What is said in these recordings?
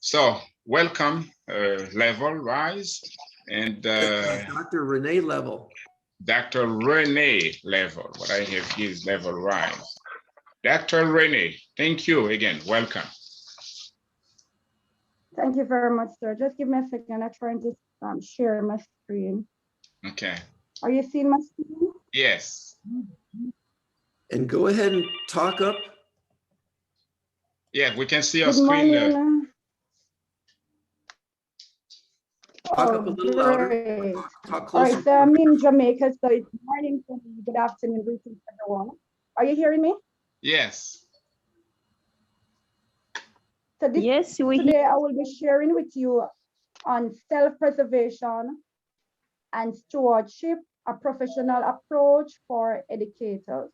So welcome, Level Rise, and Dr. Rene Level. Dr. Rene Level. What I have here is Level Rise. Dr. Rene, thank you again. Welcome. Thank you very much, sir. Just give me a second. I'm trying to share my screen. Okay. Are you seeing my screen? Yes. And go ahead and talk up. Yeah, we can see your Good screen. morning. Talk up a little louder. Great. Talk All closer. right, so I'm in Jamaica, so it's morning for me. Good afternoon, greetings everyone. Are you hearing me? Yes. So Yes, today I will be sharing with you on self-preservation and stewardship, a professional approach for educators.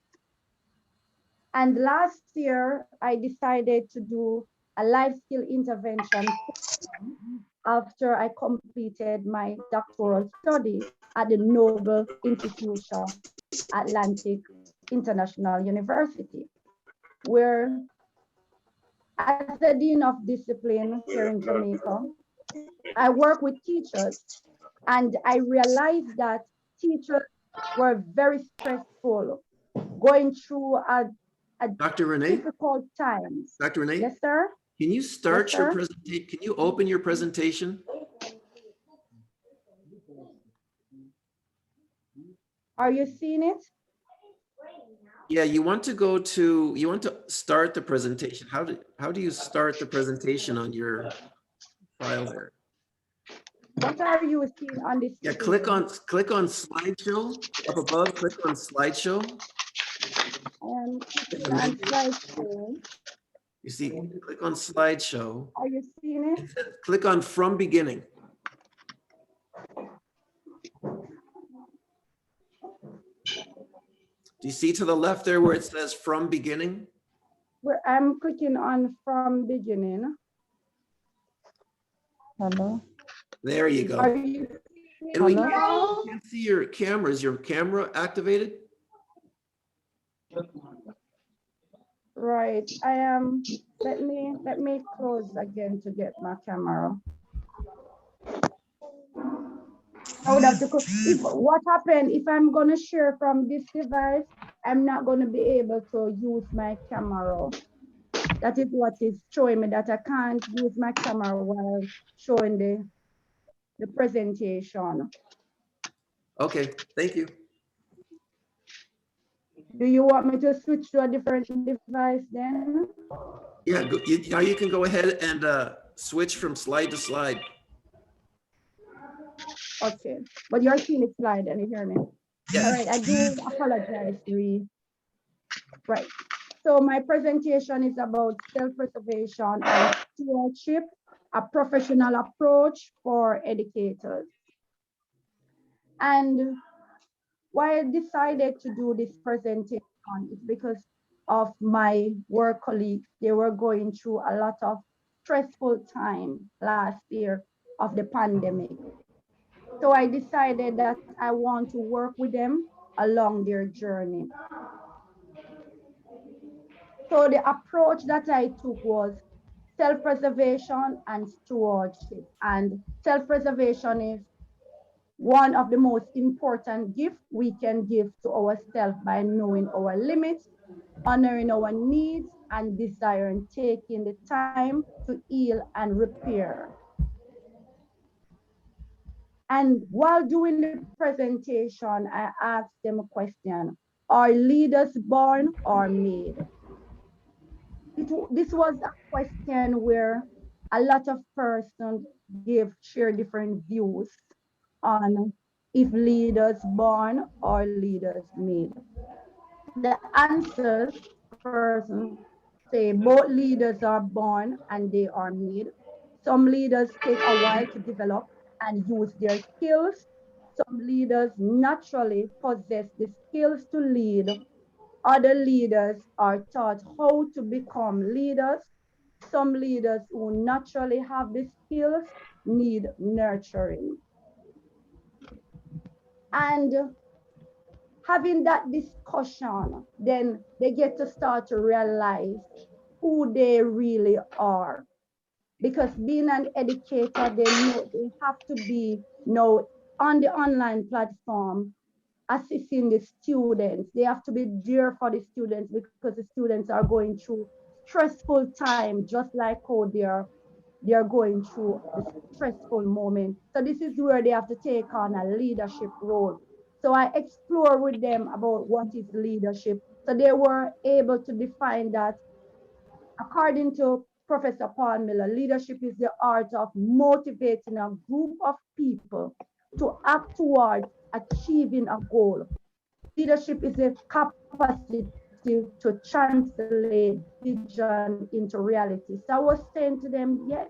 And last year, I decided to do a life skill intervention after I completed my doctoral study at the Noble Institution, Atlantic International University, where as the Dean of Discipline here in Jamaica, I work with teachers, and I realized that teachers were very stressful, going through a Dr. Rene? difficult times. Dr. Rene? Yes, sir. Can you start Yes, your sir. presentation? Can you open your presentation? Are you seeing it? Yeah, you want to start the presentation. How do you start the presentation on your file there? What are you seeing on this? Yeah, click on slideshow up above, click on slideshow. Clicking on slideshow. You see, click on slideshow. Are you seeing it? Click on from beginning. Do you see to the left there where it says from beginning? Where I'm clicking on from beginning. hello. There you go. Are you And we Hello? can't see your camera. Is your camera activated? Right. I am. Let me close again to get my camera. I would have to. What happened if I'm gonna share from this device? I'm not gonna be able to use my camera. That is what is showing me that I can't use my camera while showing the presentation. Okay, thank you. Do you want me to switch to a different device then? Yeah, now you can go ahead and switch from slide to slide. Okay, but you're seeing the slide and you hear me? Yes. All right, I do apologize, Right. So my presentation is about self-preservation and stewardship, a professional approach for educators. And why I decided to do this presentation is because of my work colleagues. They were going through a lot of stressful time last year of the pandemic. So I decided that I want to work with them along their journey. So the approach that I took was self-preservation and stewardship. And self-preservation is one of the most important gifts we can give to ourselves by knowing our limits, honoring our needs, and desiring taking the time to heal and repair. And while doing the presentation, I asked them a question: are leaders born or made? This was a question where a lot of persons share different views on if leaders born or leaders made. The answers, person say both leaders are born and they are made. Some leaders take a while to develop and use their skills. Some leaders naturally possess the skills to lead. Other leaders are taught how to become leaders. Some leaders who naturally have the skills need nurturing. And having that discussion, then they get to start to realize who they really are. because being an educator, they know they have to be on the online platform assisting the students. They have to be there for the students because the students are going through stressful time, just like how they're going through the stressful moment. So this is where they have to take on a leadership role. So I explore with them about what is leadership. So they were able to define that. According to Professor Paul Miller, leadership is the art of motivating a group of people to act towards achieving a goal. Leadership is a capacity to translate vision into reality. So I was saying to them, yes,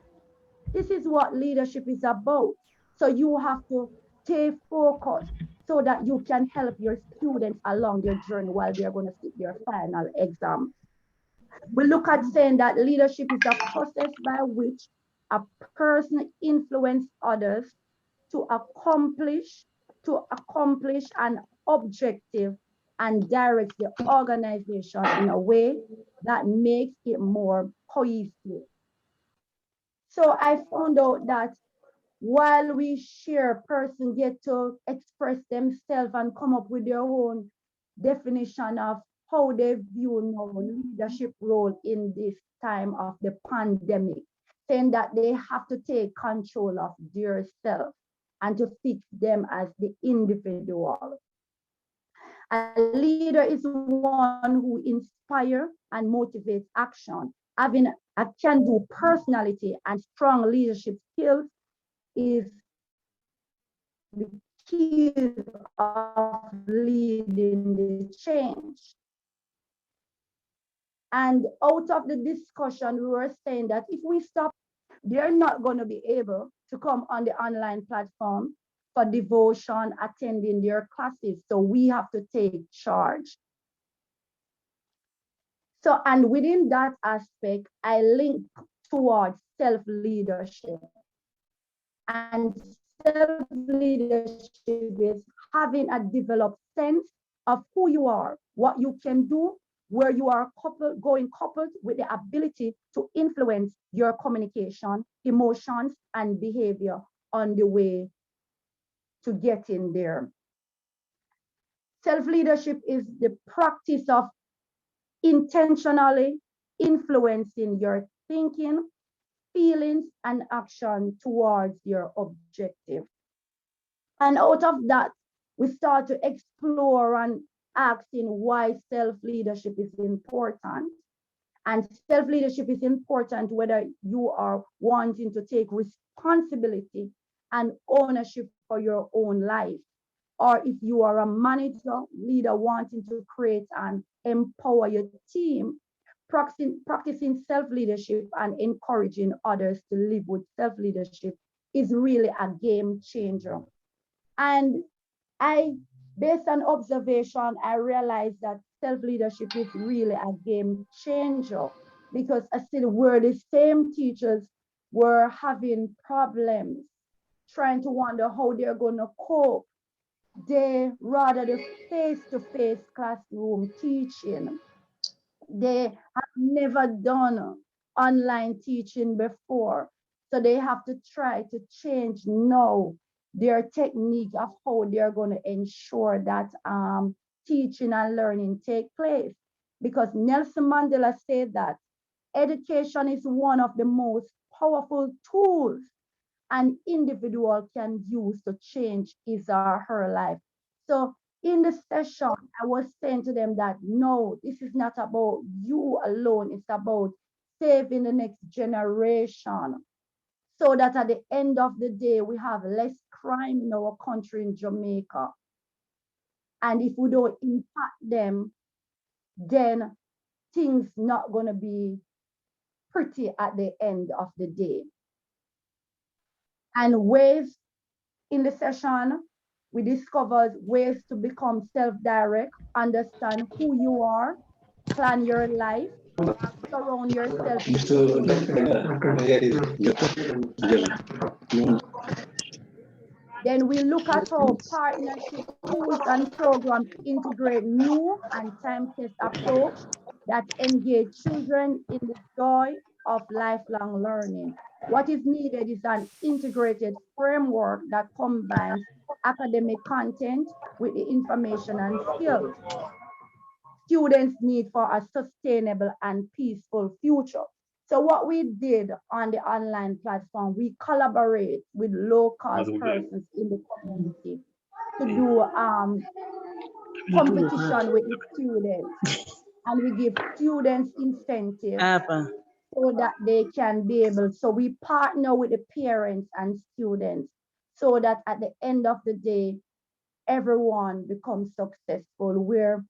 this is what leadership is about. So you have to stay focused so that you can help your students along their journey while they're going to sit their final exam. We look at saying that leadership is a process by which a person influences others to accomplish an objective and directs the organization in a way that makes it more cohesive. So I found out that while we share, person get to express themselves and come up with their own definition of how they view leadership role in this time of the pandemic, saying that they have to take control of their self and to fix them as the individual. A leader is one who inspires and motivates action. Having a can-do personality and strong leadership skills is the key of leading the change. And out of the discussion, we were saying that if we stop, they're not going to be able to come on the online platform for devotion, attending their classes. So we have to take charge. So, and within that aspect, I link towards self-leadership. And self-leadership is having a developed sense of who you are, what you can do, where you are coupled with the ability to influence your communication, emotions, and behavior on the way to getting there. Self-leadership is the practice of intentionally influencing your thinking, feelings, and action towards your objective. And out of that, we start to explore and asking why self-leadership is important. And self-leadership is important whether you are wanting to take responsibility and ownership for your own life, or if you are a manager, leader wanting to create and empower your team. Practicing self-leadership and encouraging others to live with self-leadership is really a game changer. And based on observation, I realized that self-leadership is really a game changer because I see where the same teachers were having problems, trying to wonder how they're going to cope. They rather the face-to-face classroom teaching. They have never done online teaching before. So they have to try to change now their technique of how they're going to ensure that teaching and learning take place. Because Nelson Mandela said that education is one of the most powerful tools an individual can use to change his or her life. So in the session, I was saying to them that no, this is not about you alone. It's about saving the next generation so that at the end of the day, we have less crime in our country in Jamaica. And if we don't impact them, then things not going to be pretty at the end of the day. And ways in the session, we discovered ways to become self-direct, understand who you are, plan your life, surround yourself with. Then we look at how partnership tools and programs integrate new and time-tested approach that engage children in the joy of lifelong learning. What is needed is an integrated framework that combines academic content with the information and skills students need for a sustainable and peaceful future. So what we did on the online platform, we collaborate with local persons in the community to do competition with the students. And we give students incentives so that they can be able, so we partner with the parents and students so that at the end of the day, everyone becomes successful. We're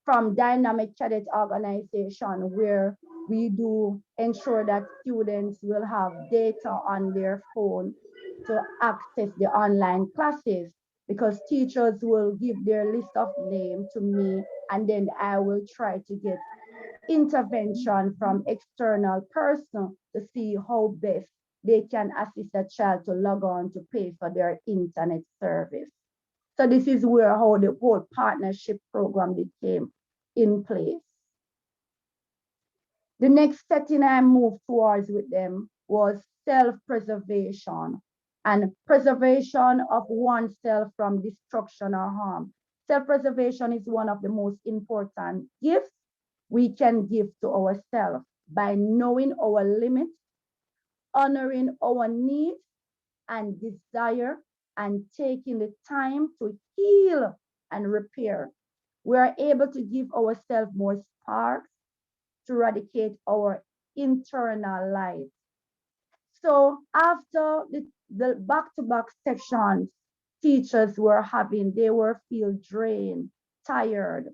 from dynamic credit organization where we do ensure that students will have data on their phone to access the online classes because teachers will give their list of names to me and then I will try to get intervention from external person to see how best they can assist a child to log on to pay for their internet service. So this is where how the whole partnership program became in place. The next setting I moved towards with them was self-preservation and preservation of oneself from destruction or harm. Self-preservation is one of the most important gifts we can give to ourselves by knowing our limits, honoring our needs and desire, and taking the time to heal and repair. We are able to give ourselves more sparks to eradicate our internal light. So after the back-to-back sections teachers were having, they were feel drained, tired.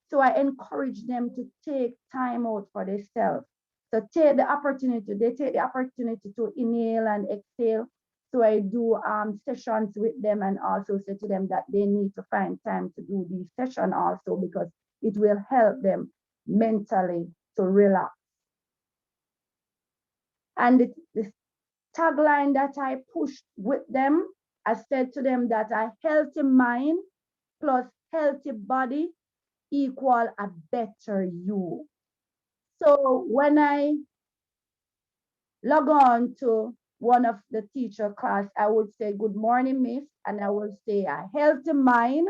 So I encourage them to take time out for themselves. So take the opportunity, they take the opportunity to inhale and exhale. So I do sessions with them and also say to them that they need to find time to do these sessions also because it will help them mentally to relax. And the tagline that I pushed with them, I said to them that a healthy mind plus healthy body equal a better you. So when I log on to one of the teacher class, I would say, good morning, miss, and I would say a healthy mind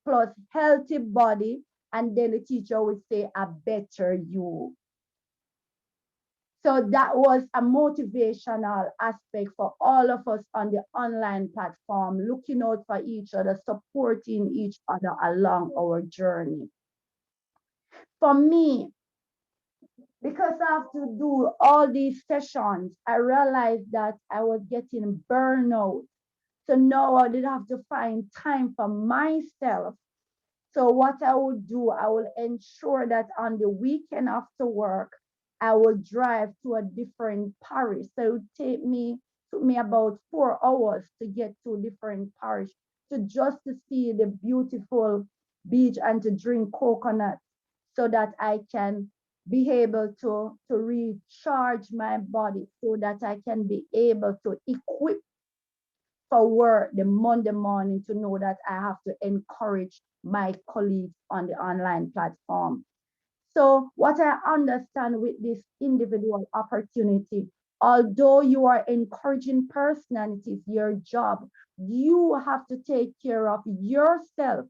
plus healthy body, and then the teacher would say a better you. So that was a motivational aspect for all of us on the online platform, looking out for each other, supporting each other along our journey. For me, because I have to do all these sessions, I realized that I was getting burnout. So now I did have to find time for myself. So what I would do, I will ensure that on the weekend after work, I will drive to a different parish. So it would took me about 4 hours to get to different parish to just to see the beautiful beach and to drink coconut so that I can be able to recharge my body so that I can be able to equip for work the Monday morning to know that I have to encourage my colleagues on the online platform. So what I understand with this individual opportunity, although you are encouraging personalities, your job, you have to take care of yourself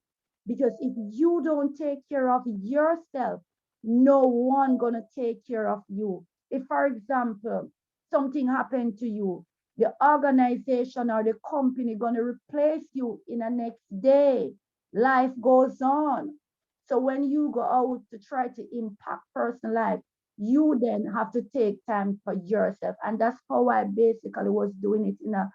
because if you don't take care of yourself, no one gonna take care of you. If, for example, something happened to you, the organization or the company gonna replace you in the next day. Life goes on. So when you go out to try to impact personal life, you then have to take time for yourself. And that's how I basically was doing it in a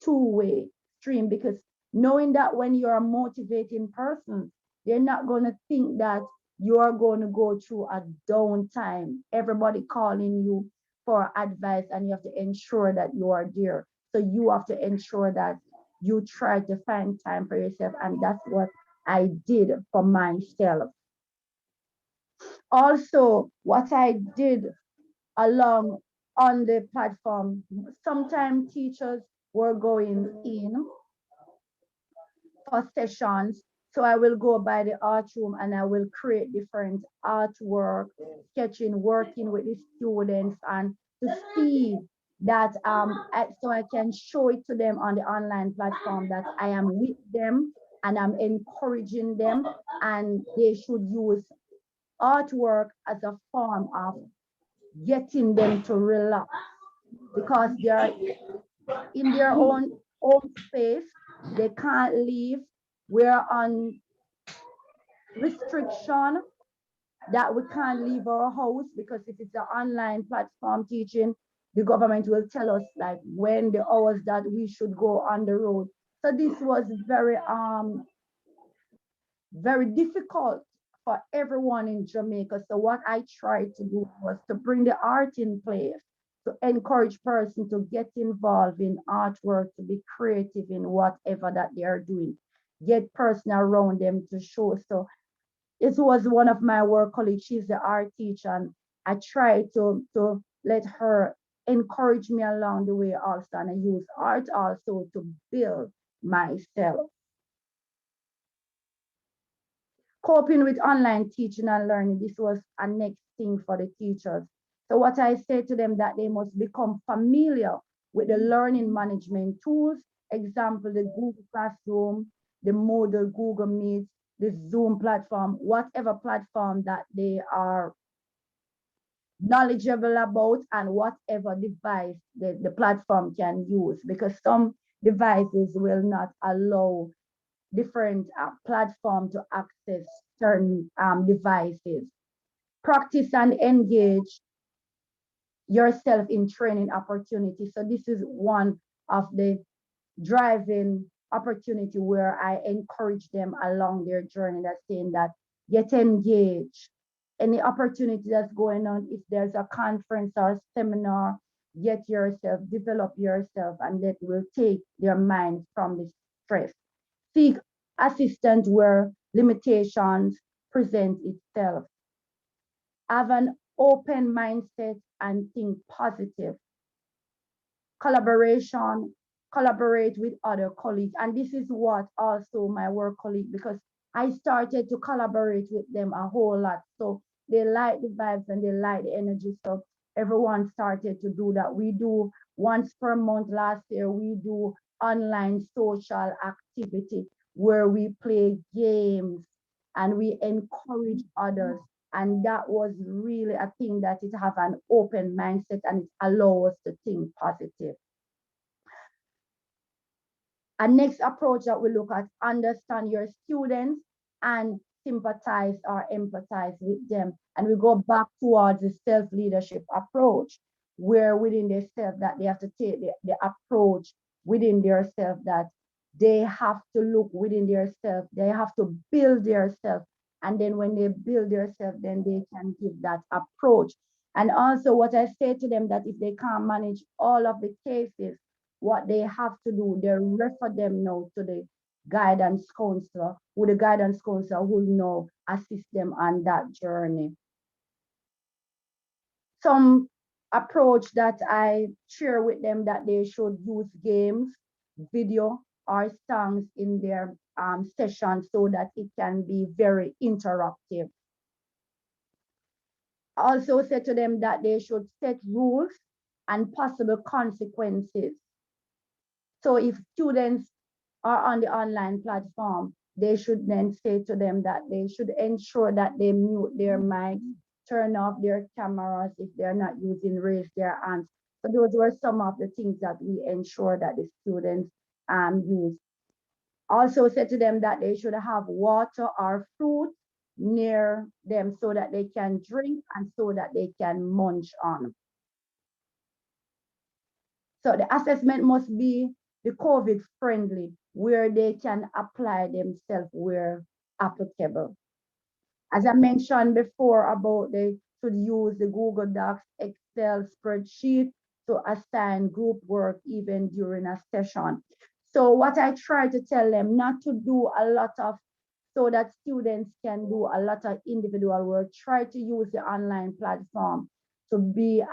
two-way stream because knowing that when you're a motivating person, they're not going to think that you are going to go through a downtime. Everybody calling you for advice and you have to ensure that you are there. So you have to ensure that you try to find time for yourself. And that's what I did for myself. Also, what I did along on the platform, sometimes teachers were going in for sessions. So I will go by the art room and I will create different artwork, sketching, working with the students and to see that so I can show it to them on the online platform that I am with them and I'm encouraging them and they should use artwork as a form of getting them to relax because they are in their own space. They can't leave. We're on restriction that we can't leave our house because if it's an online platform teaching, the government will tell us like when the hours that we should go on the road. So this was very difficult for everyone in Jamaica. So what I tried to do was to bring the art in place, to encourage person to get involved in artwork, to be creative in whatever that they are doing, get person around them to show. So it was one of my work colleagues, she's the art teacher, and I tried to let her encourage me along the way also, and I use art also to build myself. Coping with online teaching and learning, this was a next thing for the teachers. So what I say to them that they must become familiar with the learning management tools, example, the Google Classroom, the Moodle, Google Meet, the Zoom platform, whatever platform that they are knowledgeable about and whatever device the platform can use, because some devices will not allow different platform to access certain devices. Practice and engage yourself in training opportunities. So this is one of the driving opportunity where I encourage them along their journey, that's saying that get engaged. Any opportunity that's going on, if there's a conference or seminar, get yourself, develop yourself, and that will take their mind from the stress. Seek assistance where limitations present itself. Have an open mindset and think positive. Collaboration, collaborate with other colleagues. And this is what also my work colleague, because I started to collaborate with them a whole lot. So they like the vibes and they like the energy. So everyone started to do that. We do once per month last year, we do online social activity where we play games and we encourage others. And that was really a thing that it have an open mindset and it allows us to think positive. A next approach that we look at, understand your students and sympathize or empathize with them. And we go back towards the self-leadership approach, where within themselves that they have to take the approach within themselves that they have to look within themselves, they have to build themselves. And then when they build themselves, then they can give that approach. And also what I say to them that if they can't manage all of the cases, what they have to do, they refer them now to the guidance counselor, who the guidance counselor will now assist them on that journey. Some approach that I share with them that they should use games, video, or songs in their session so that it can be very interactive. Also say to them that they should set rules and possible consequences. So if students are on the online platform, they should then say to them that they should ensure that they mute their mics, turn off their cameras if they're not using, raise their hands. So those were some of the things that we ensure that the students use. Also said to them that they should have water or fruit near them so that they can drink and so that they can munch on. So the assessment must be the COVID friendly, where they can apply themselves where applicable. As I mentioned before about they should use the Google Docs, Excel spreadsheet to assign group work even during a session. So what I try to tell them not to do a lot of, so that students can do a lot of individual work, try to use the online platform to be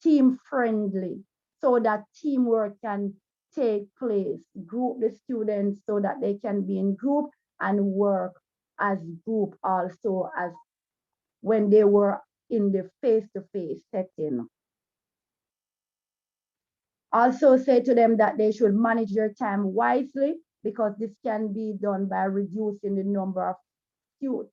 team friendly so that teamwork can take place, group the students so that they can be in group and work as group also as when they were in the face-to-face setting. Also say to them that they should manage their time wisely because this can be done by reducing the number of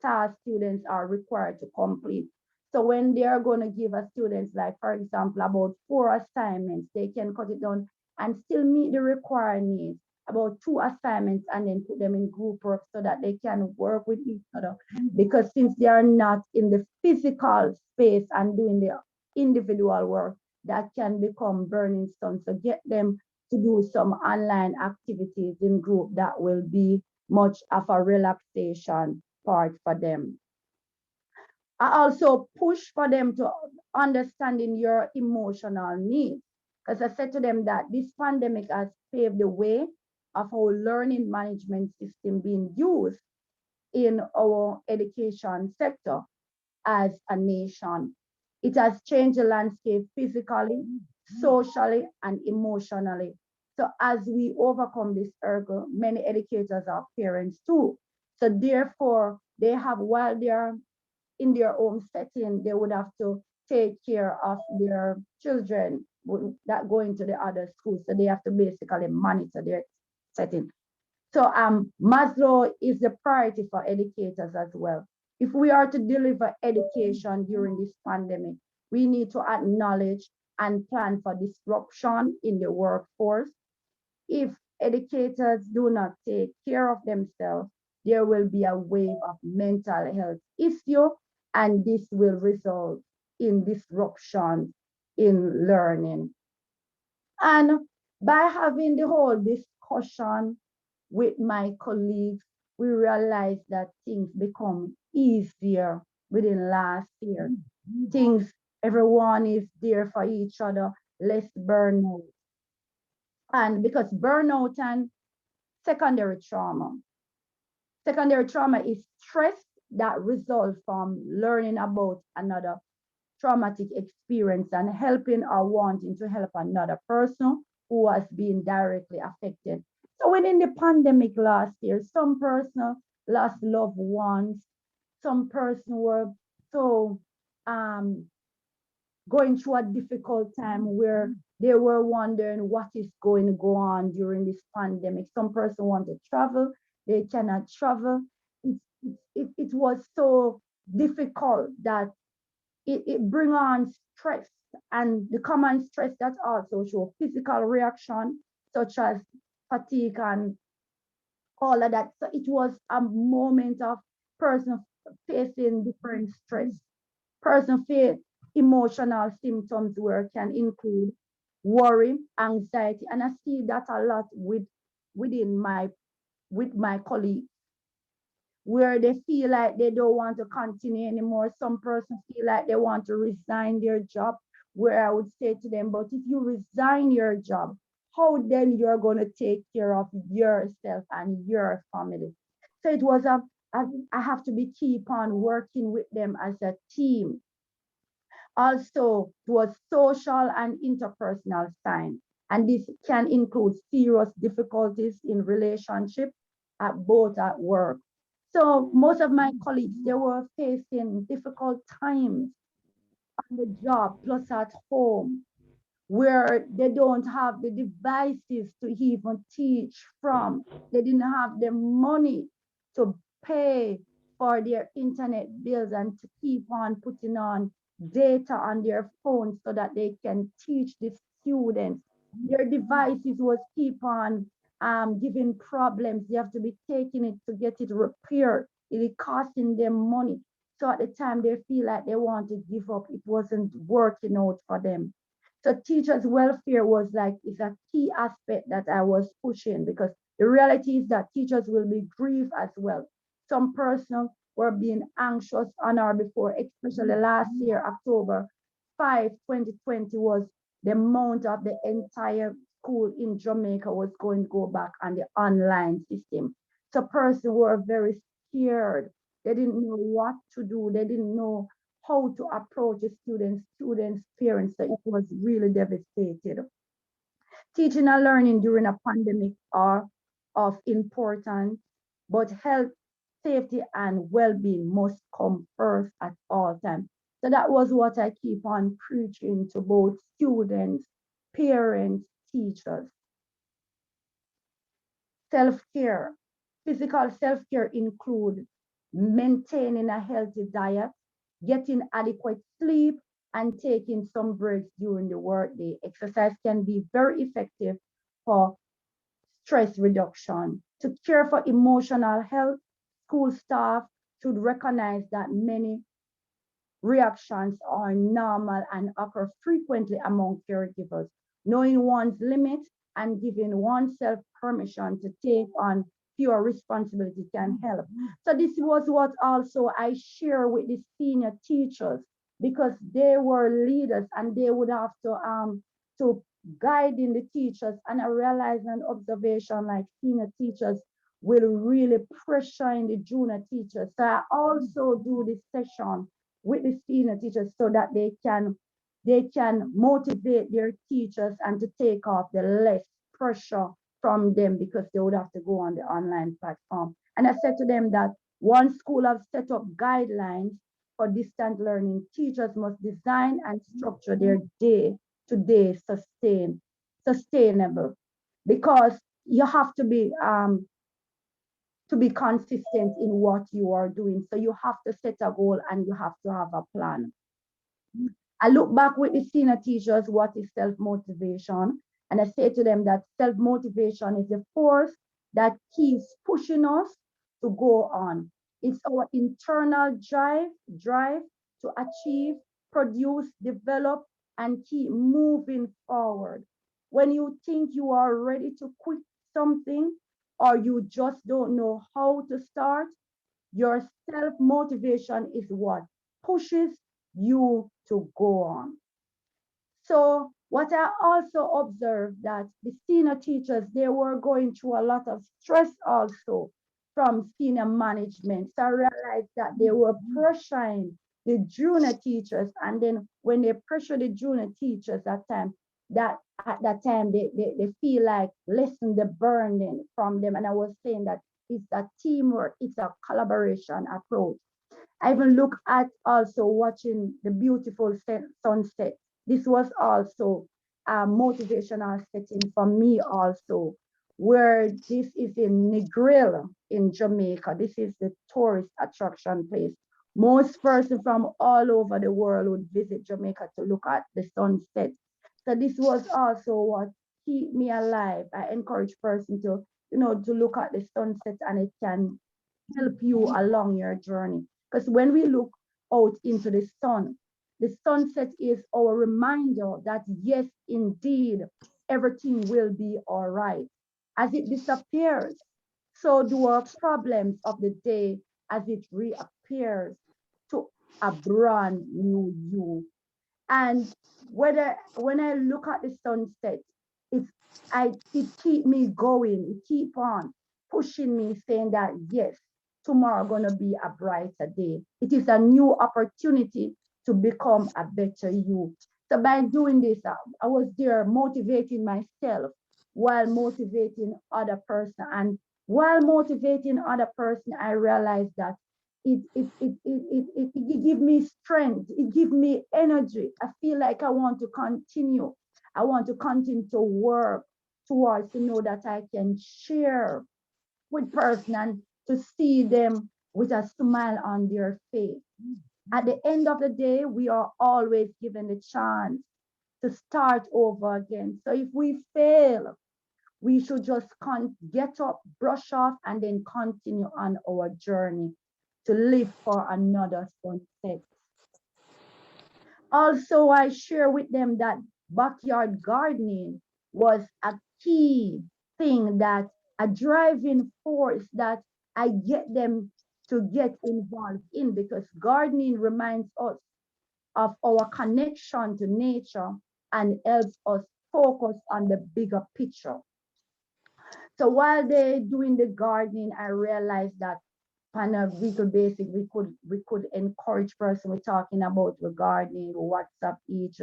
tasks students are required to complete. So when they are going to give a students, like for example, about 4 assignments, they can cut it down and still meet the required needs. About 2 assignments and then put them in group work so that they can work with each other. Because since they are not in the physical space and doing their individual work, that can become burning stone. So get them to do some online activities in group that will be much of a relaxation part for them. I also push for them to understanding your emotional needs. Because I said to them that this pandemic has paved the way of how learning management system being used in our education sector as a nation. It has changed the landscape physically, socially, and emotionally. So as we overcome this hurdle, many educators are parents too. So therefore, they have, while they're in their own setting, they would have to take care of their children that go into the other schools. So they have to basically monitor their setting. So Maslow is the priority for educators as well. If we are to deliver education during this pandemic, we need to acknowledge and plan for disruption in the workforce. If educators do not take care of themselves, there will be a wave of mental health issue, and this will result in disruption in learning. And by having the whole discussion with my colleagues, we realized that things become easier within last year. Things, everyone is there for each other, less burnout. And because burnout and secondary trauma. Secondary trauma is stress that results from learning about another traumatic experience and helping or wanting to help another person who has been directly affected. So within the pandemic last year, some person lost loved ones, some person were so um, going through a difficult time where they were wondering what is going to go on during this pandemic. Some person want to travel, they cannot travel. It was so difficult that it bring on stress, and the common stress that also show physical reaction such as fatigue and all of that. So it was a moment of person facing different stress. Person face emotional symptoms where it can include worry, anxiety, and I see that a lot within with my colleagues where they feel like they don't want to continue anymore. Some persons feel like they want to resign their job, where I would say to them, but if you resign your job, how then you're going to take care of yourself and your family? So it was I have to be keep on working with them as a team. Also, it was social and interpersonal sign. And this can include serious difficulties in relationship at both at work. So most of my colleagues, they were facing difficult times on the job plus at home where they don't have the devices to even teach from. They didn't have the money to pay for their internet bills and to keep on putting on data on their phones so that they can teach the students. Their devices was keep on giving problems. They have to be taking it to get it repaired. It is costing them money. So at the time they feel like they want to give up. It wasn't working out for them. So teachers' welfare was like is a key aspect that I was pushing because the reality is that teachers will be grieved as well. Some persons were being anxious on or before, especially last year, October 5, 2020 was the month of the entire school in Jamaica was going to go back on the online system. So persons were very scared. They didn't know what to do. They didn't know how to approach the students, parents. So it was really devastated. Teaching and learning during a pandemic are of importance, but health, safety, and well-being must come first at all times. So that was what I keep on preaching to both students, parents, teachers. Self-care. Physical self-care include maintaining a healthy diet, getting adequate sleep, and taking some breaks during the workday. Exercise can be very effective for stress reduction. To care for emotional health, school staff should recognize that many reactions are normal and occur frequently among caregivers. Knowing one's limits and giving oneself permission to take on fewer responsibility can help. So this was what also I share with the senior teachers because they were leaders and they would have to guiding the teachers. And I realized an observation like senior teachers will really pressure in the junior teachers. So I also do this session with the senior teachers so that they can motivate their teachers and to take off the less pressure from them because they would have to go on the online platform. And I said to them that one school have set up guidelines for distant learning. Teachers must design and structure their day-to-day sustainable because you have to be consistent in what you are doing. So you have to set a goal and you have to have a plan. I look back with the senior teachers, what is self-motivation? And I say to them that self-motivation is the force that keeps pushing us to go on. It's our internal drive to achieve, produce, develop, and keep moving forward. When you think you are ready to quit something or you just don't know how to start, your self motivation is what pushes you to go on. So what I also observed that the senior teachers, they were going through a lot of stress also from senior management. So I realized that they were pressuring the junior teachers. And then when they pressure the junior teachers that at that time they feel like lessen the burden from them. And I was saying that it's a teamwork, it's a collaboration approach. I even look at also watching the beautiful sunset. This was also a motivational setting for me also, where this is in Negril in Jamaica. This is the tourist attraction place. Most persons from all over the world would visit Jamaica to look at the sunset. So this was also what keep me alive. I encourage person to look at the sunset and it can help you along your journey. Because when we look out into the sunset is our reminder that yes, indeed, everything will be all right. As it disappears, so do our problems of the day as it reappears to a brand new you. And whether when I look at the sunset, it's it keep me going, it keep on pushing me, saying that yes, tomorrow gonna be a brighter day. It is a new opportunity to become a better you. So by doing this, I was there motivating myself while motivating other person. And while motivating other person, I realized that it give me strength, it give me energy. I feel like I want to continue. I want to continue to work towards to know that I can share with person and to see them with a smile on their face. At the end of the day, we are always given the chance to start over again. So if we fail, we should just get up, brush off, and then continue on our journey to live for another sunset. Also, I share with them that backyard gardening was a key thing, that a driving force that I get them to get involved in, because gardening reminds us of our connection to nature and helps us focus on the bigger picture. So while they're doing the gardening, I realized that on a weekly basis, we could encourage person we're talking about the gardening, WhatsApp each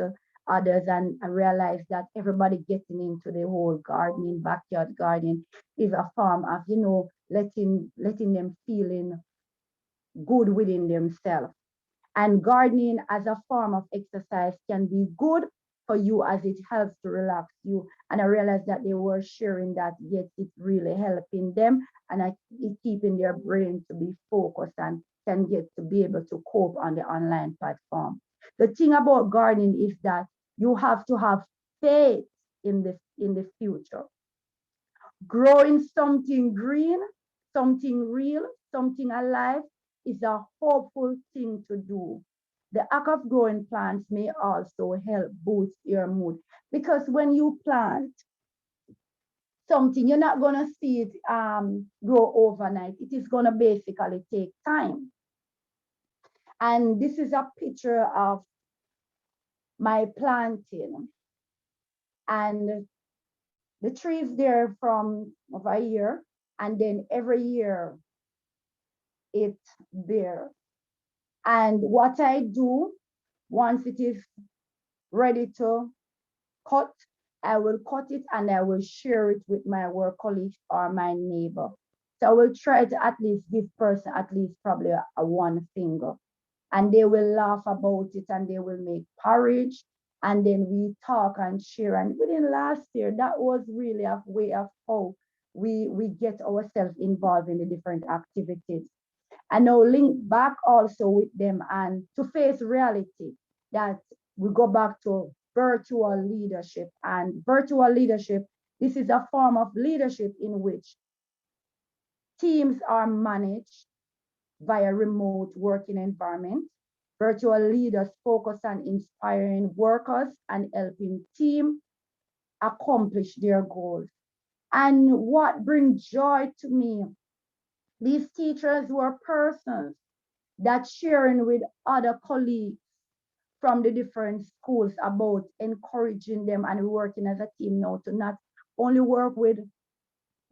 others, and I realized that everybody getting into the whole gardening, backyard gardening, is a form of, letting them feeling good within themselves. And gardening as a form of exercise can be good for you as it helps to relax you. And I realized that they were sharing that, yes, it's really helping them, and it's keeping their brain to be focused and can get to be able to cope on the online platform. The thing about gardening is that you have to have faith in the future. Growing something green, something real, something alive is a hopeful thing to do. The act of growing plants may also help boost your mood, because when you plant something, you're not going to see it grow overnight. It is going to basically take time. And this is a picture of my planting. And the tree is there from over a year, and then every year it bears. And what I do, once it is ready to cut, I will cut it and I will share it with my work colleagues or my neighbor. So I will try to at least give person at least probably a one finger. And they will laugh about it and they will make porridge. And then we talk and share. And within last year, that was really a way of how we get ourselves involved in the different activities. And now link back also with them and to face reality, that we go back to virtual leadership. And virtual leadership, this is a form of leadership in which teams are managed via remote working environment. Virtual leaders focus on inspiring workers and helping teams accomplish their goals. And what brings joy to me, these teachers were persons that sharing with other colleagues from the different schools about encouraging them and working as a team now to not only work with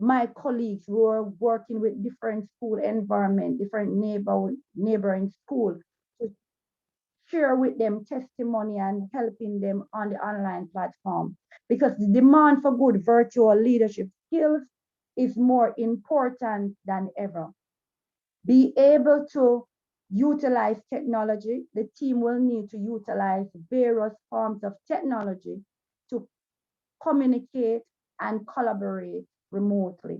my colleagues who are working with different school environment, different neighboring schools, to share with them testimony and helping them on the online platform. Because the demand for good virtual leadership skills is more important than ever. Be able to utilize technology. The team will need to utilize various forms of technology to communicate and collaborate remotely.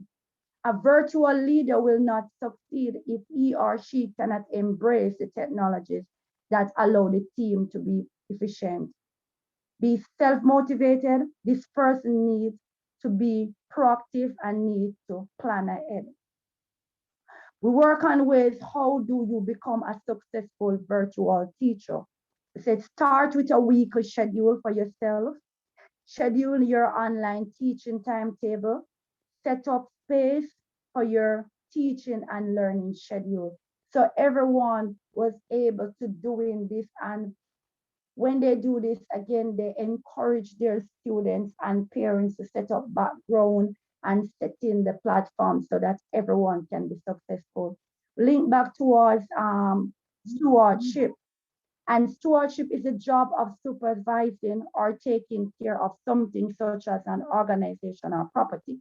A virtual leader will not succeed if he or she cannot embrace the technologies that allow the team to be efficient. Be self-motivated. This person needs to be proactive and needs to plan ahead. We work on ways, how do you become a successful virtual teacher? We said start with a weekly schedule for yourself, schedule your online teaching timetable, set up space for your teaching and learning schedule. So everyone was able to doing this, and when they do this again, they encourage their students and parents to set up background and set in the platform so that everyone can be successful. Link back towards stewardship. And stewardship is the job of supervising or taking care of something such as an organization or property.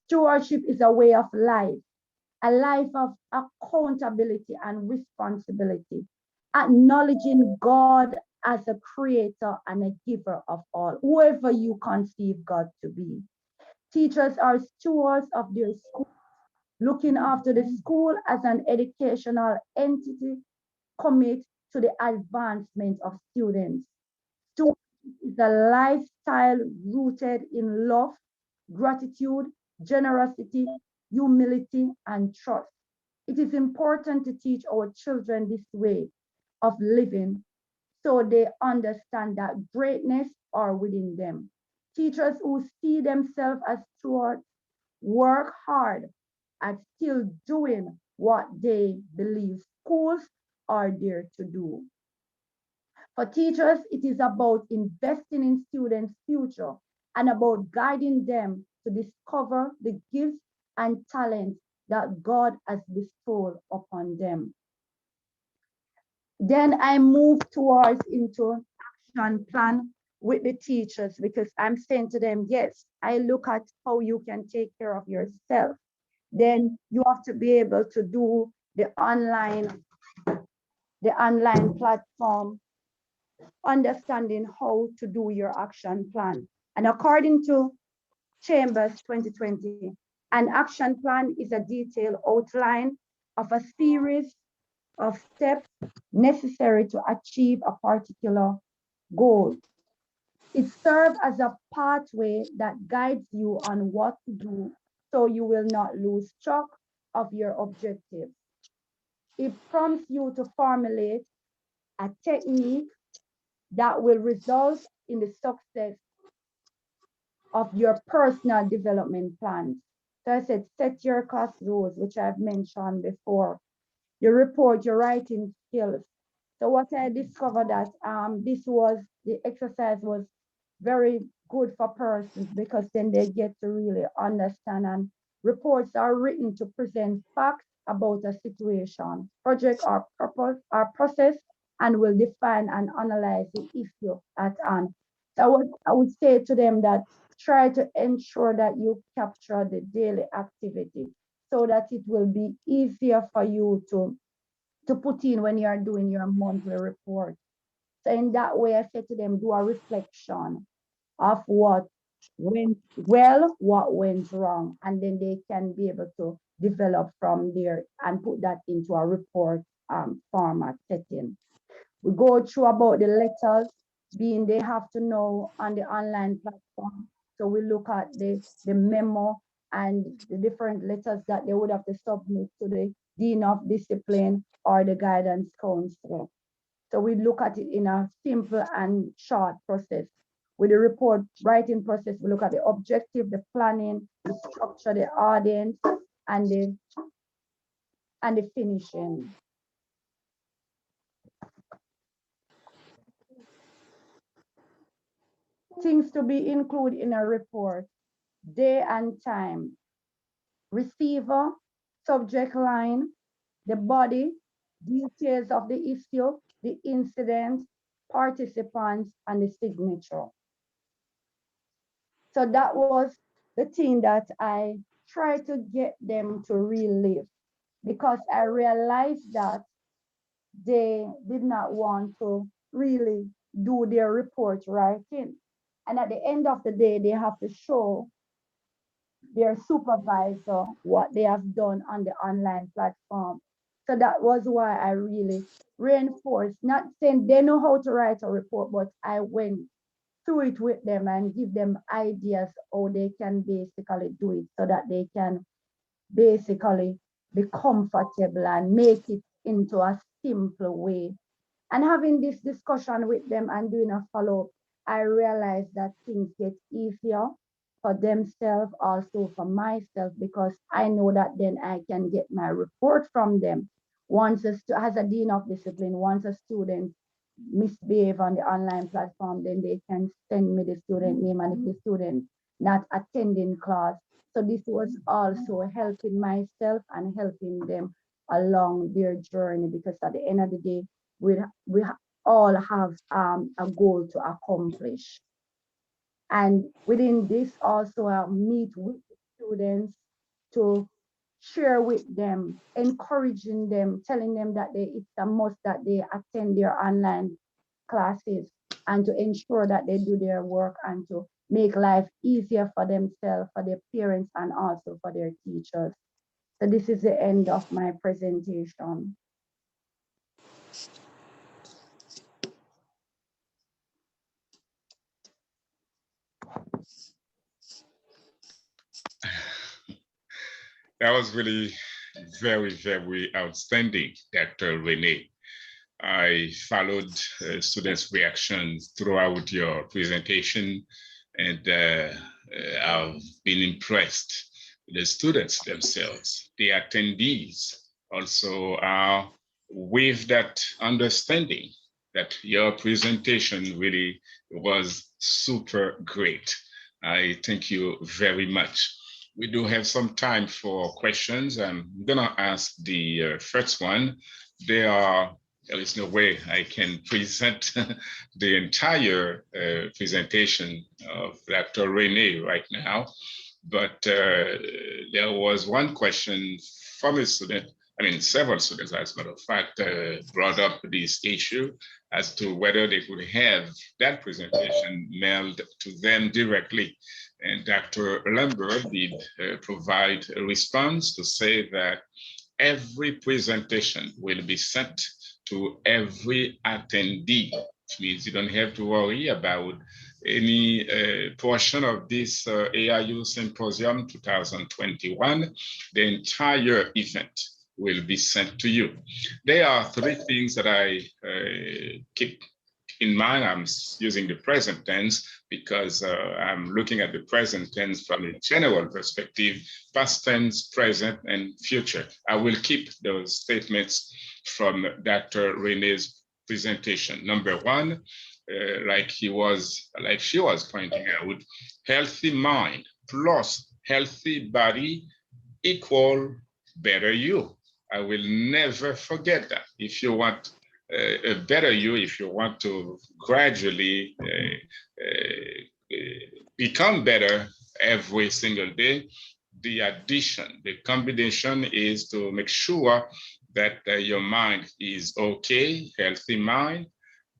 Stewardship is a way of life, a life of accountability and responsibility, acknowledging God as a creator and a giver of all, whoever you conceive God to be. Teachers are stewards of their school, looking after the school as an educational entity, commit to the advancement of students. Stewardship is a lifestyle rooted in love, gratitude, generosity, humility, and trust. It is important to teach our children this way of living so they understand that greatness are within them. Teachers who see themselves as stewards work hard at still doing what they believe schools are there to do. For teachers, it is about investing in students' future and about guiding them to discover the gifts and talents that God has bestowed upon them. Then I move towards into action plan with the teachers, because I'm saying to them, yes, I look at how you can take care of yourself. Then you have to be able to do the online platform, understanding how to do your action plan. And according to Chambers 2020, an action plan is a detailed outline of a series of steps necessary to achieve a particular goal. It serves as a pathway that guides you on what to do so you will not lose track of your objectives. It prompts you to formulate a technique that will result in the success of your personal development plans. So I said, set your class rules, which I've mentioned before. Your report, your writing skills. So what I discovered that the exercise was very good for persons, because then they get to really understand, and reports are written to present facts about a situation, project, or purpose or process, and will define and analyze the issue at hand. So I would say to them that try to ensure that you capture the daily activity so that it will be easier for you to put in when you are doing your monthly report. So in that way, I said to them, do a reflection of what went well, what went wrong, and then they can be able to develop from there and put that into a report format setting. We go through about the letters being they have to know on the online platform. So we look at the memo and the different letters that they would have to submit to the Dean of Discipline or the guidance counselor. So we look at it in a simple and short process. With the report writing process, we look at the objective, the planning, the structure, the audience, and the finishing. Things to be included in a report: day and time, receiver, subject line, the body, details of the issue, the incident, participants, and the signature. So that was the thing that I tried to get them to relive, because I realized that they did not want to really do their report writing. And at the end of the day, they have to show their supervisor what they have done on the online platform. So that was why I really reinforced, not saying they know how to write a report, but I went through it with them and give them ideas how they can basically do it so that they can basically be comfortable and make it into a simple way. And having this discussion with them and doing a follow-up, I realized that things get easier for themselves, also for myself, because I know that then I can get my report from them. Once as a dean of discipline, once a student misbehave on the online platform, then they can send me the student name and if the student not attending class. So this was also helping myself and helping them along their journey, because at the end of the day, we all have a goal to accomplish. And within this also I meet with the students to share with them, encouraging them, telling them that it's a must that they attend their online classes and to ensure that they do their work and to make life easier for themselves, for their parents, and also for their teachers. So this is the end of my presentation. That was really very, very outstanding, Dr. Rene. I followed students' reactions throughout your presentation, and I've been impressed with the students themselves. The attendees also are with that understanding that your presentation really was super great. I thank you very much. We do have some time for questions. I'm gonna ask the first one. There are there is no way I can present the entire presentation of Dr. Rene right now, but there was one question from a student, I mean, several students, as a matter of fact, brought up this issue as to whether they could have that presentation mailed to them directly. And Dr. Lambert did provide a response to say that every presentation will be sent to every attendee, which means you don't have to worry about any portion of this AIU Symposium 2021. The entire event will be sent to you. There are three things that I keep in mind. I'm using the present tense because I'm looking at the present tense from a general perspective, past tense, present, and future. I will keep those statements from Dr. Rene's presentation. Number one, like she was pointing out, healthy mind plus healthy body equal better you. I will never forget that. If you want a better you, if you want to gradually become better every single day, the addition, the combination is to make sure that your mind is okay, healthy mind,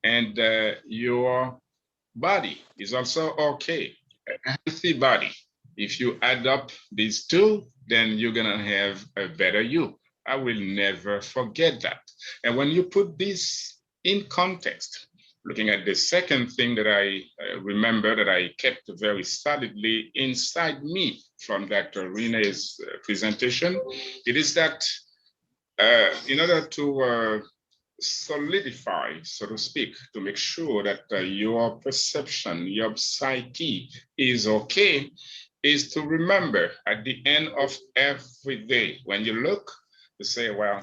and your body is also okay, a healthy body. If you add up these two, then you're gonna have a better you. I will never forget that. And when you put this in context, looking at the second thing that I remember that I kept very solidly inside me from Dr. Rene's presentation, it is that in order to solidify, so to speak, to make sure that your perception, your psyche is okay, is to remember at the end of every day, when you look, to say, well,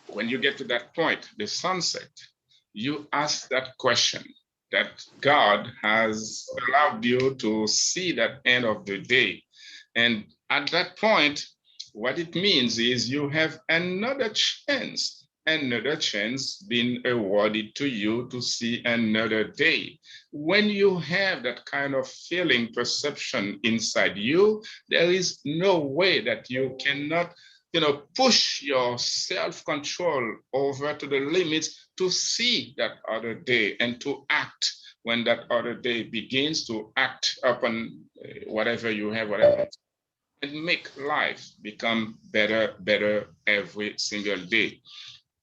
when you get to that point, the sunset, you ask that question that God has allowed you to see that end of the day. And at that point, what it means is you have another chance being awarded to you to see another day. When you have that kind of feeling, perception inside you, there is no way that you cannot push your self-control over to the limits to see that other day and to act when that other day begins, to act upon whatever you have, whatever, and make life become better every single day.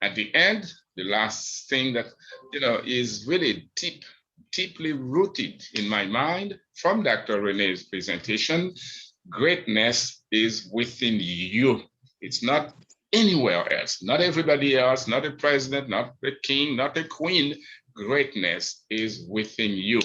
At the end, the last thing that is really deeply rooted in my mind from Dr. Rene's presentation, greatness is within you. It's not anywhere else, not everybody else, not the president, not the king, not the queen. Greatness is within you.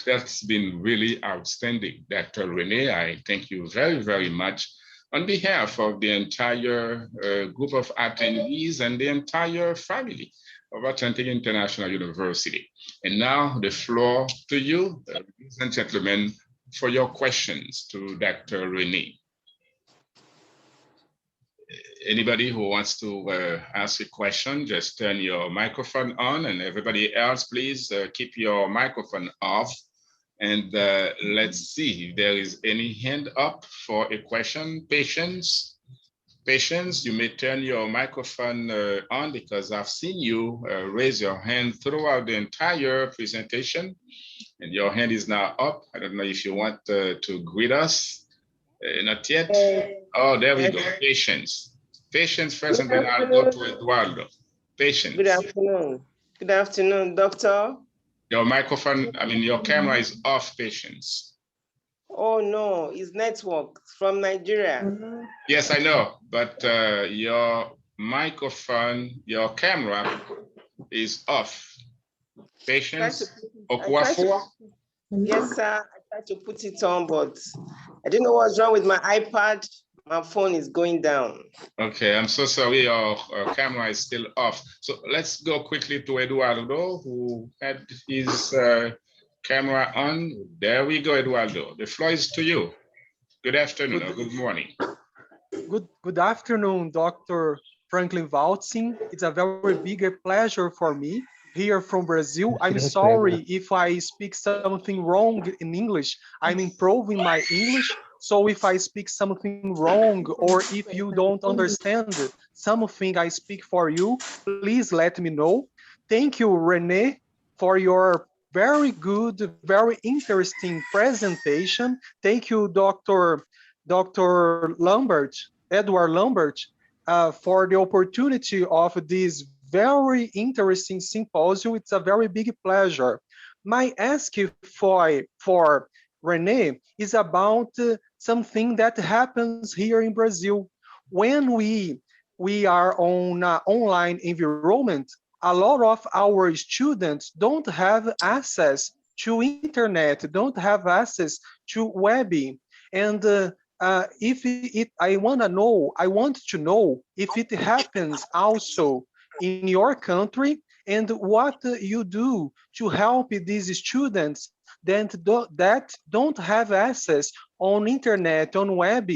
That's been really outstanding, Dr. Rene. I thank you very, very much on behalf of the entire group of attendees and the entire family of Atlantic International University. And now the floor to you, ladies and gentlemen, for your questions to Dr. Rene. Anybody who wants to ask a question, just turn your microphone on, and everybody else, please keep your microphone off. And let's see if there is any hand up for a question. Patience, you may turn your microphone on, because I've seen you raise your hand throughout the entire presentation, and your hand is now up. I don't know if you want to greet us. Not yet. Oh, there we go. Patience first, and then I'll go to Eduardo. Patience. Good afternoon. Good afternoon, doctor. Your microphone, your camera is off, Patience. Oh no, it's network from Nigeria. Yes, I know, but your microphone, your camera is off. Patience. Yes, sir. I tried to put it on, but I didn't know what's wrong with my iPad. My phone is going down. Okay, I'm so sorry. Your camera is still off. So let's go quickly to Eduardo, who had his camera on. There we go, Eduardo. The floor is to you. Good afternoon or good morning. Good afternoon, Dr. Franklin Valtzing. It's a very big pleasure for me here from Brazil. I'm sorry if I speak something wrong in English. I'm improving my English. So if I speak something wrong or if you don't understand something I speak for you, please let me know. Thank you, Rene, for your very good, very interesting presentation. Thank you, Dr. Lambert, Edward Lambert, for the opportunity of this very interesting symposium. It's a very big pleasure. My ask for Rene is about something that happens here in Brazil. When we are on online environment, a lot of our students don't have access to internet, don't have access to web. And if it, I want to know if it happens also in your country and what you do to help these students that don't have access on internet, on web,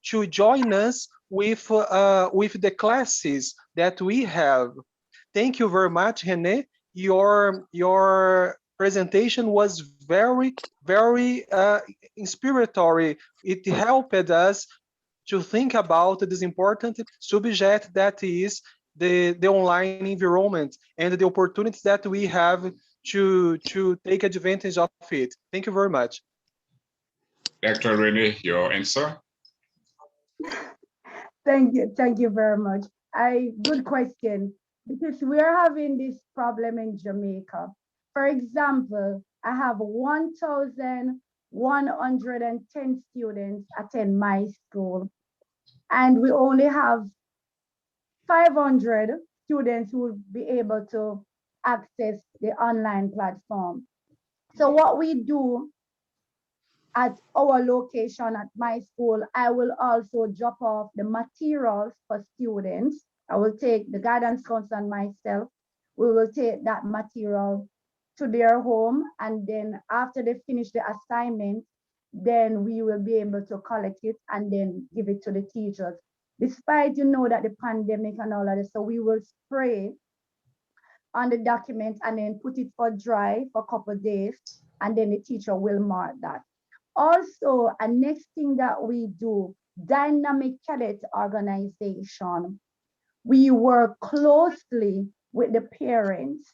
to join us with the classes that we have. Thank you very much, Rene. Your presentation was very inspiratory. It helped us to think about this important subject that is the online environment and the opportunities that we have to take advantage of it. Thank you very much. Dr. Rene, your answer? Thank you very much. Good question, because we are having this problem in Jamaica. For example, I have 1,110 students attend my school, and we only have 500 students who will be able to access the online platform. So what we do at our location at my school, I will also drop off the materials for students. I will take the guidance counselor and myself. We will take that material to their home, and then after they finish the assignment, then we will be able to collect it and then give it to the teachers. Despite that the pandemic and all of this, so we will spray on the document and then put it for dry for a couple of days, and then the teacher will mark that. Also, a next thing that we do, dynamic cadet organization. We work closely with the parents,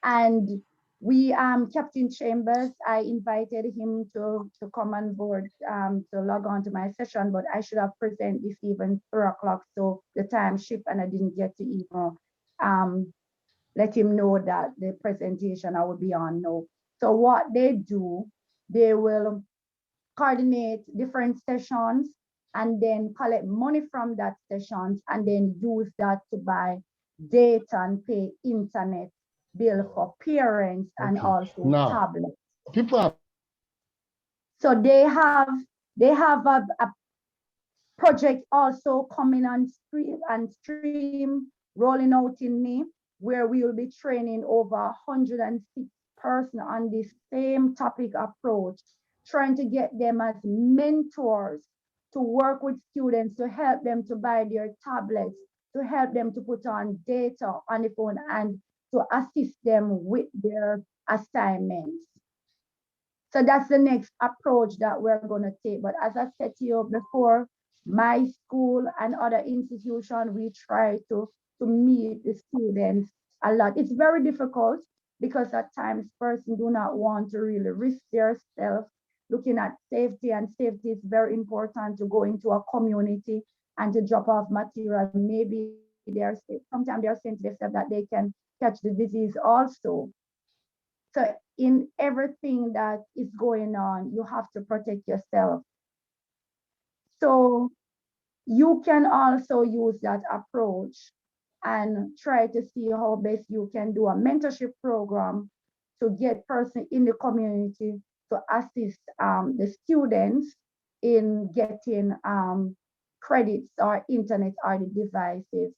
and we Captain Chambers, I invited him to come on board to log on to my session, but I should have present this even 3 o'clock, so the time shift, and I didn't get to even let him know that the presentation I will be on now. So what they do, they will coordinate different sessions and then collect money from that sessions and then use that to buy data and pay internet bill for parents and also tablets. People have So they have a project also coming on stream rolling out in May, where we will be training over 106 persons on this same topic approach, trying to get them as mentors to work with students, to help them to buy their tablets, to help them to put on data on the phone, and to assist them with their assignments. So that's the next approach that we're going to take. But as I said to you before, my school and other institutions, we try to meet the students a lot. It's very difficult because at times persons do not want to really risk their self, looking at safety, and safety is very important to go into a community and to drop off material. Maybe sometimes they're saying to themselves that they can catch the disease also. So in everything that is going on, you have to protect yourself. So you can also use that approach and try to see how best you can do a mentorship program to get person in the community to assist the students in getting credits or internet or the devices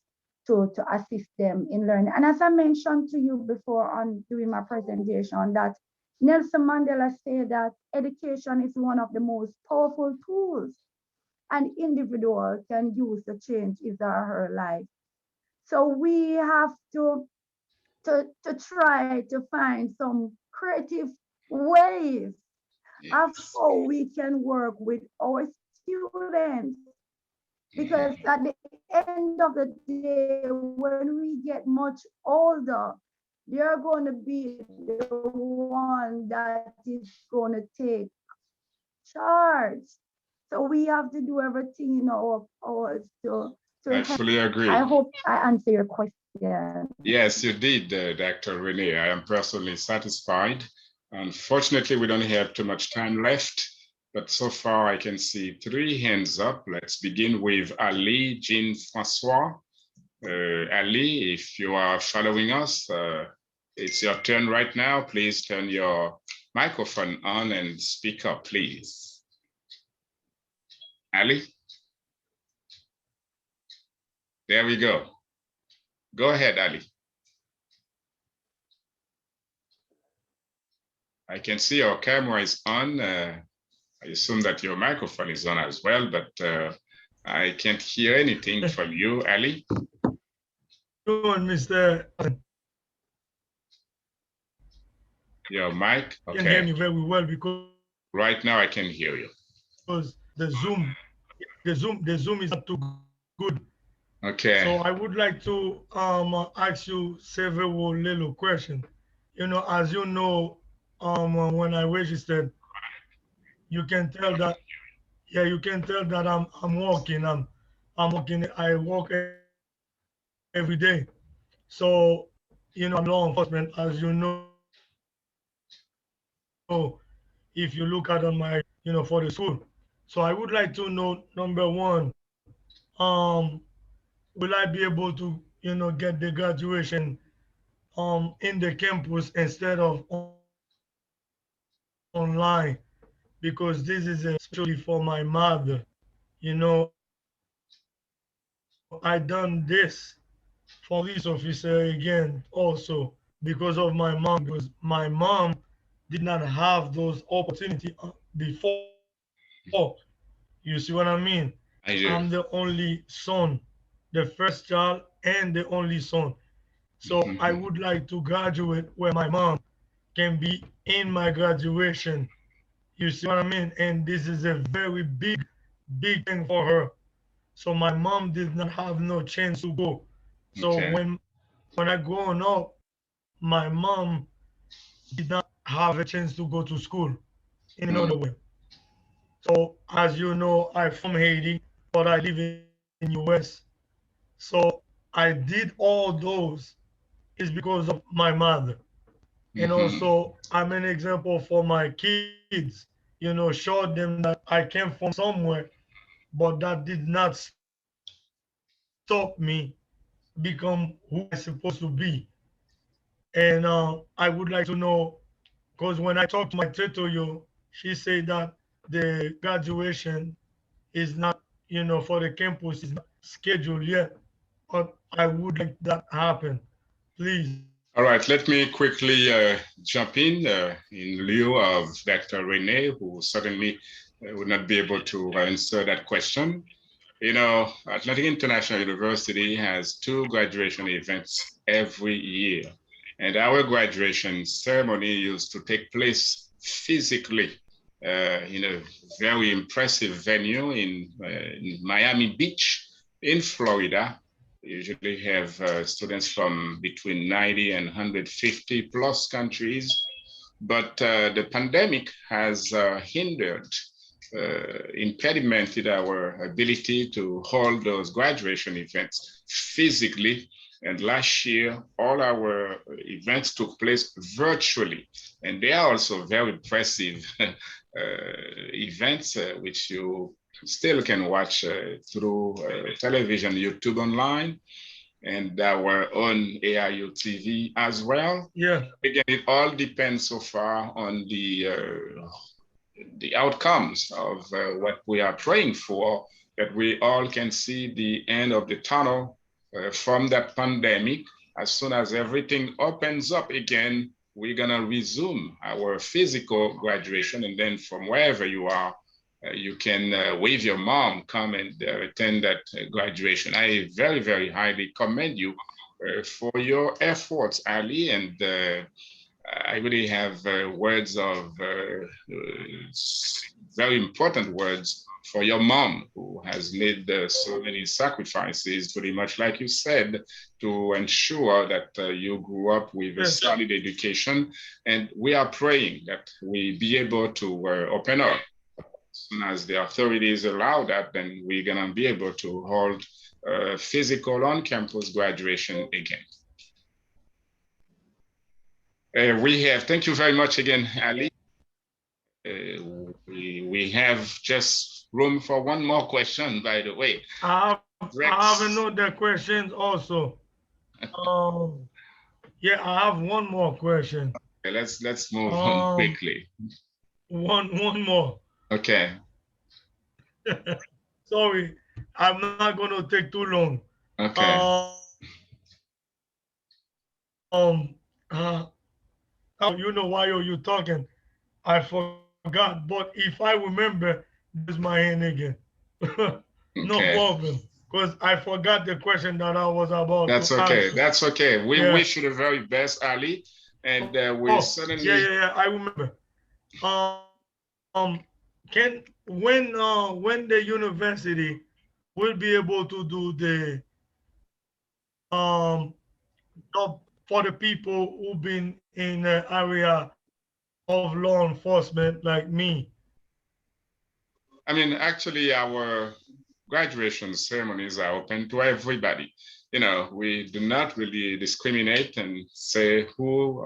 to assist them in learning. And as I mentioned to you before on during my presentation, that Nelson Mandela said that education is one of the most powerful tools an individual can use to change his or her life. So we have to try to find some creative ways of Yes. how we can work with our students. Because Mhm. at the end of the day, when we get much older, they're going to be the one that is going to take charge. So we have to do everything in our powers to help. I fully I agree. hope I answer your question. Yes, you did, Dr. Rene. I am personally satisfied. Unfortunately, we don't have too much time left, but so far I can see 3 hands up. Let's begin with Ali Jean-Francois. Ali, if you are following us, it's your turn right now. Please turn your microphone on and speak up, please. Ali, there we go. Go ahead, Ali. I can see your camera is on. I assume that your microphone is on as well, but I can't hear anything from you, Ali. Doing, Mr. Your mic, Can hear okay. me very well because Right now I can hear you. the Zoom is not too good. Okay. So I would like to ask you several little questions. You know, as you know, when I registered, you can tell that you can tell that I'm walking. I'm walking. I walk every day. So you know, I'm law enforcement, as you know, if you look at on my for the school. So I would like to know, number one, um, will I be able to, get the graduation in the campus instead of online? Because this is a especially for my mother. You know, I done this for police officer again also because of my mom, because my mom did not have those opportunity before. You see what I mean? I'm the only son, the first I child do. and the only son. So I would like to graduate where my mom can be in my graduation. You see what I mean? And this is a very big thing for her. So my mom did not have no chance to go. So when Okay. I growing up, my mom did not have a chance to go to school in another way. Mm. So as you know, I'm from Haiti, but I live in US. So I did all those is because of my mother. And Mm-hmm. also I'm an example for my kids, show them that I came from somewhere, but that did not stop me become who I supposed to be. And I would like to know, because when I talked to my tutor, she said that the graduation is not, for the campus is not scheduled yet, but I would like that happen. Please. All right, let me quickly jump in lieu of Dr. Rene, who certainly would not be able to answer that question. You know, Atlantic International University has 2 graduation events every year. And our graduation ceremony used to take place physically in a very impressive venue in Miami Beach in Florida. We usually have students from between 90 and 150 plus countries. But the pandemic has hindered, impedimented our ability to hold those graduation events physically. And last year, all our events took place virtually. And they are also very impressive events, which you still can watch through television, YouTube online, and our own AIU TV as well. Yeah. Again, it all depends so far on the outcomes of what we are praying for, that we all can see the end of the tunnel from that pandemic. As soon as everything opens up again, we're gonna resume our physical graduation, and then from wherever you are, you can, with your mom, come and attend that graduation. I very, very highly commend you for your efforts, Ali, and I really have words of very important words for your mom, who has made so many sacrifices, pretty much like you said, to ensure that you grew up with a solid education. And we are praying that we be able to open up. As soon as the authorities allow that, then we're gonna be able to hold physical on-campus graduation again. Thank you very much again, Ali. We have just room for one more question, by the way. I have another question also. Yeah, I have one more question. Okay, let's move on quickly. One more. Okay. Sorry, I'm not going to take too long. Okay. You know, why are you talking? I forgot, but if I remember, there's my hand again. No problem, because I forgot the question that I was about That's to okay. ask. That's okay. We wish you the very best, Ali, and we certainly. Yeah, I remember. Can when the university will be able to do the job for the people who've been in the area of law enforcement like me? I mean, actually, our graduation ceremonies are open to everybody. You know, we do not really discriminate and say who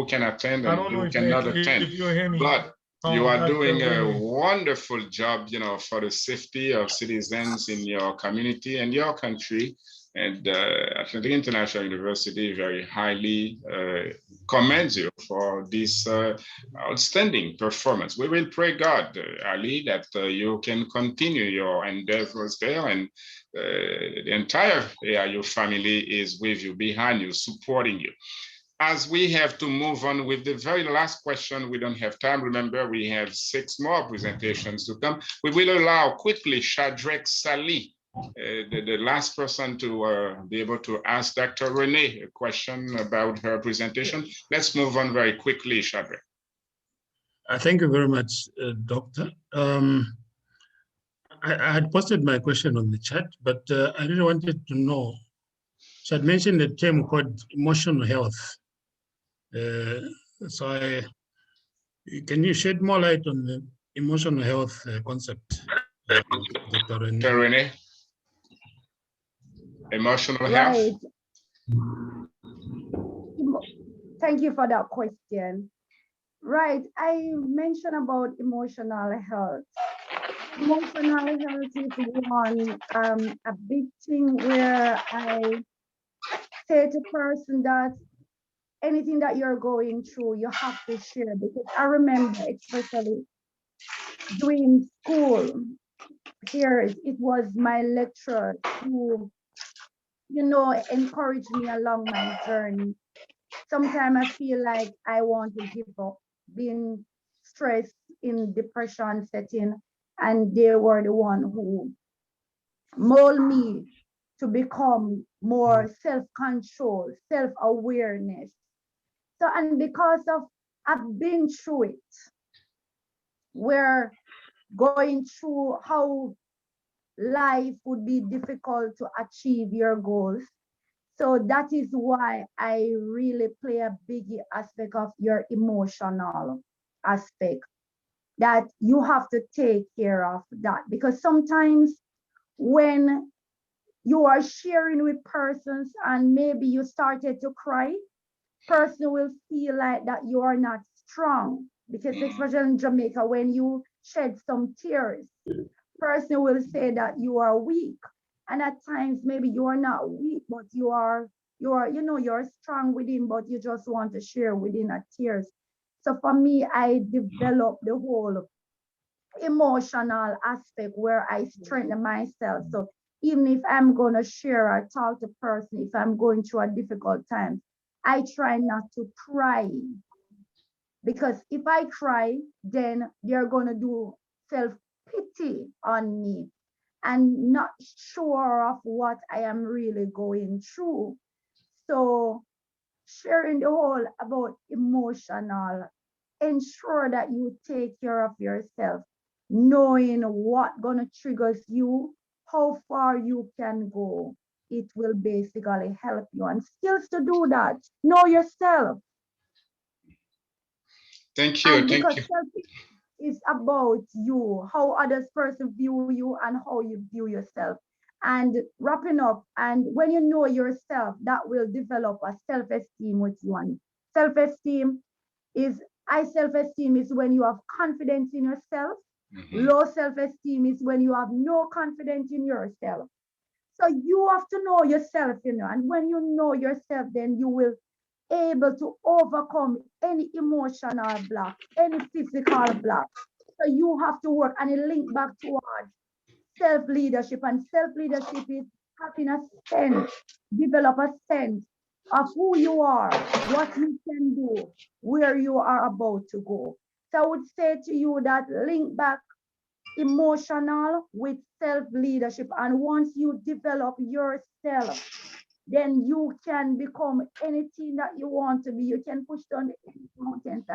can attend and who cannot attend. If you hear me. But you are doing a Rene. wonderful job, you know, for the safety of citizens in your community and your country. And Atlantic International University very highly commends you for this outstanding performance. We will pray God, Ali, that you can continue your endeavors there, and the entire AIU family is with you, behind you, supporting you. As we have to move on with the very last question, we don't have time. Remember, we have 6 more presentations to come. We will allow quickly Shadrach Sali, the last person to be able to ask Dr. Rene a question about her presentation. Let's move on very quickly, Shadrach. Thank you very much, Doctor. I had posted my question on the chat, but I really wanted to know, she had mentioned a term called emotional health. Can you shed more light on the emotional health concept, Dr. Rene? Dr. Rene, emotional health. Thank you for that question. Right, I mentioned about emotional health. Emotional health is one a big thing where I say to person that anything that you're going through, you have to share, because I remember, especially during school, here it was my lecturer who, you know, encouraged me along my journey. Sometimes I feel like I want to give up, being stressed in depression setting, and they were the one who mold me to become more self-control, self-awareness. So, and because of I've been through it, we're going through how life would be difficult to achieve your goals. So that is why I really play a big aspect of your emotional aspect, that you have to take care of that, because sometimes when you are sharing with persons and maybe you started to cry, person will feel like that you are not strong, because especially in Jamaica, when you shed some tears, person will say that you are weak. And at times maybe you are not weak, but you're strong within, but you just want to share within a tears. So for me, I developed the whole emotional aspect where I strengthen myself. So even if I'm gonna share or talk to person, if I'm going through a difficult time, I try not to cry, because if I cry, then they're gonna do self pity on me and not sure of what I am really going through. So sharing the whole about emotional, ensure that you take care of yourself, knowing what gonna triggers you, how far you can go. It will basically help you, and skills to do that. Know yourself. Thank you. And Thank because you. self is about you, how others person view you and how you view yourself. And wrapping up, and when you know yourself, that will develop a self-esteem with you. And self-esteem is, high self-esteem is when you have confidence in yourself. Low self-esteem is when you have no confidence in yourself. So you have to know yourself, and when you know yourself, then you will able to overcome any emotional block, any physical block. So you have to work, and it link back towards self-leadership. And self-leadership is having a sense, develop a sense of who you are, what you can do, where you are about to go. So I would say to you that link back emotional with self-leadership. And once you develop yourself, then you can become anything that you want to be. You can push down the mountains,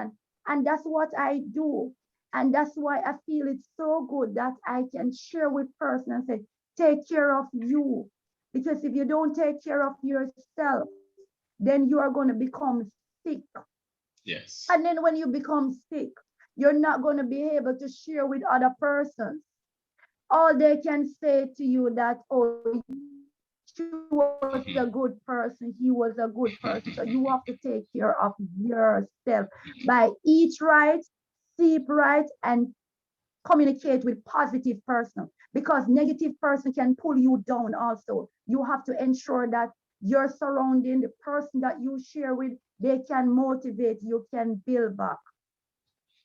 and that's what I do. And that's why I feel it's so good that I can share with person and say, take care of you. Because if you don't take care of yourself, then you are going to become sick. Yes. And then when you become sick, you're not going to be able to share with other persons. All they can say to you that, oh, she was a good person, he was a good person. So you have to take care of yourself by eat right, sleep right, and communicate with positive person, because negative person can pull you down also. You have to ensure that your surrounding, the person that you share with, they can motivate you, can build back.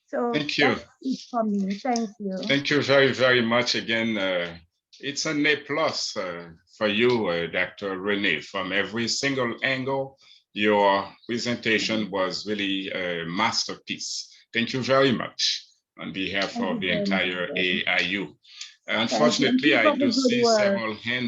So Thank you. that's it for me. Thank you. Thank you very, very much again. It's an A+ for you, Dr. Rene. From every single angle, your presentation was really a masterpiece. Thank you very much on behalf Thank of you the very much. entire AIU. Thank you. And Unfortunately, keep I up the do good see work. several hands